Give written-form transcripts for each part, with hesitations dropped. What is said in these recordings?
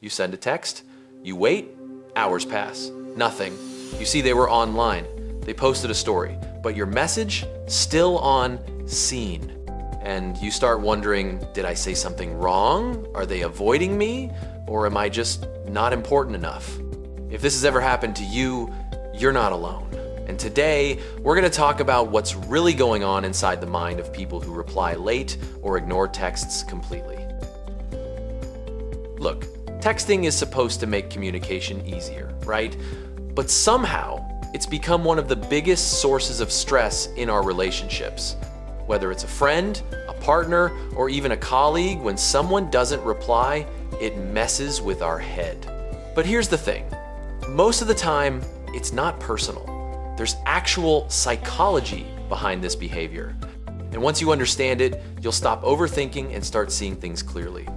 You send a text, you wait, hours pass, nothing. You see they were online, they posted a story, but your message still on seen. And you start wondering, did I say something wrong? Are they avoiding me? Or am I just not important enough? If this has ever happened to you, you're not alone. And today, we're gonna talk about what's really going on inside the mind of people who reply late or ignore texts completely. Look, texting is supposed to make communication easier, right? But somehow, it's become one of the biggest sources of stress in our relationships. Whether it's a friend, a partner, or even a colleague, when someone doesn't reply, it messes with our head. But here's the thing, most of the time, it's not personal. There's actual psychology behind this behavior. And once you understand it, you'll stop overthinking and start seeing things clearly.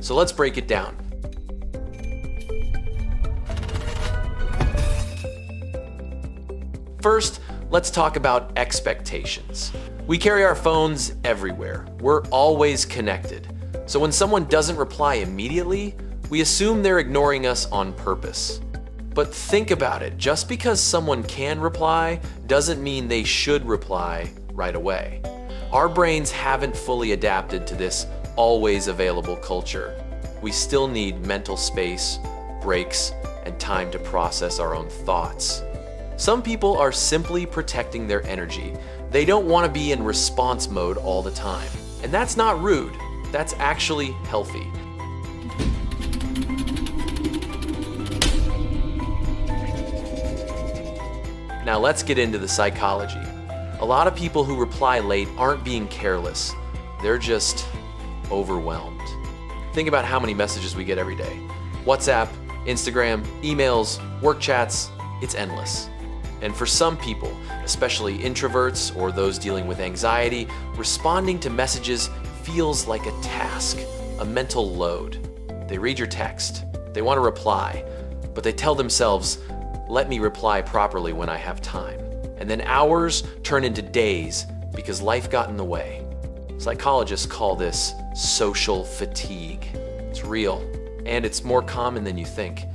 So let's break it down. First, let's talk about expectations. We carry our phones everywhere. We're always connected. So when someone doesn't reply immediately, we assume they're ignoring us on purpose. But think about it, just because someone can reply doesn't mean they should reply right away. Our brains haven't fully adapted to this always available culture. We still need mental space, breaks, and time to process our own thoughts. Some people are simply protecting their energy. They don't want to be in response mode all the time. And that's not rude, that's actually healthy. Now let's get into the psychology. A lot of people who reply late aren't being careless. They're just overwhelmed. Think about how many messages we get every day. WhatsApp, Instagram, emails, work chats, it's endless. And for some people, especially introverts or those dealing with anxiety, responding to messages feels like a task, a mental load. They read your text, they want to reply, but they tell themselves, let me reply properly when I have time. And then hours turn into days because life got in the way. Psychologists call this social fatigue. It's real, and it's more common than you think.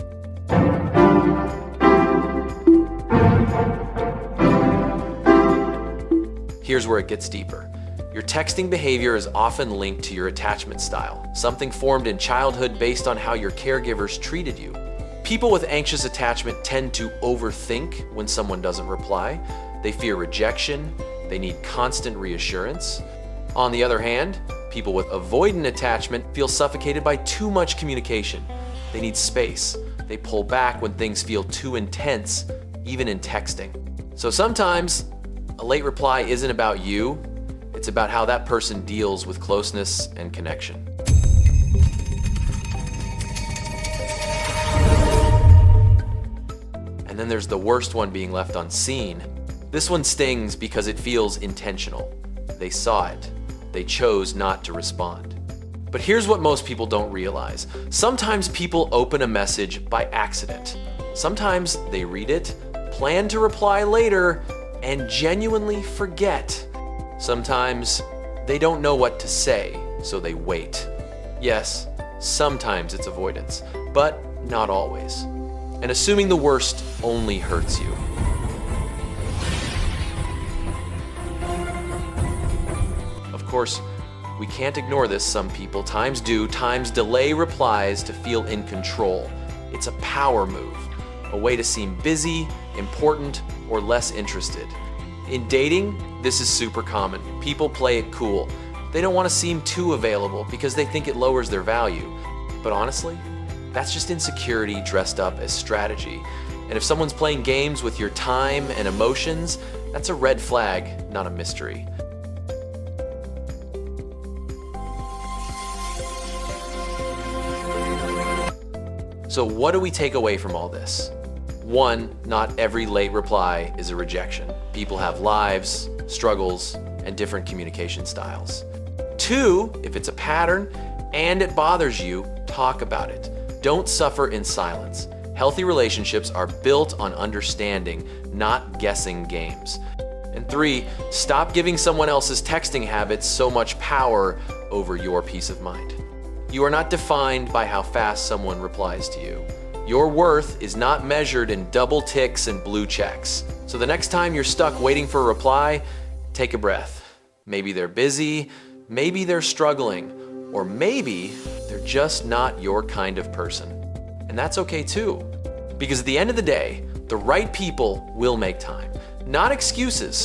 Here's where it gets deeper. Your texting behavior is often linked to your attachment style, something formed in childhood based on how your caregivers treated you. People with anxious attachment tend to overthink when someone doesn't reply. They fear rejection. They need constant reassurance. On the other hand, people with avoidant attachment feel suffocated by too much communication. They need space. They pull back when things feel too intense, even in texting. So sometimes, a late reply isn't about you. It's about how that person deals with closeness and connection. And then there's the worst one being left unseen. This one stings because it feels intentional. They saw it. They chose not to respond. But here's what most people don't realize. Sometimes people open a message by accident. Sometimes they read it, plan to reply later, and genuinely forget. Sometimes they don't know what to say, so they wait. Yes, sometimes it's avoidance, but not always. And assuming the worst only hurts you. Of course, we can't ignore this. Some people, times delay replies to feel in control. It's a power move, a way to seem busy, important, or less interested. In dating, this is super common. People play it cool. They don't want to seem too available because they think it lowers their value. But honestly, that's just insecurity dressed up as strategy. And if someone's playing games with your time and emotions, that's a red flag, not a mystery. So what do we take away from all this? 1, not every late reply is a rejection. People have lives, struggles, and different communication styles. 2, if it's a pattern and it bothers you, talk about it. Don't suffer in silence. Healthy relationships are built on understanding, not guessing games. And 3, stop giving someone else's texting habits so much power over your peace of mind. You are not defined by how fast someone replies to you. Your worth is not measured in double ticks and blue checks. So the next time you're stuck waiting for a reply, take a breath. Maybe they're busy, maybe they're struggling, or maybe they're just not your kind of person. And that's okay too. Because at the end of the day, the right people will make time. Not excuses.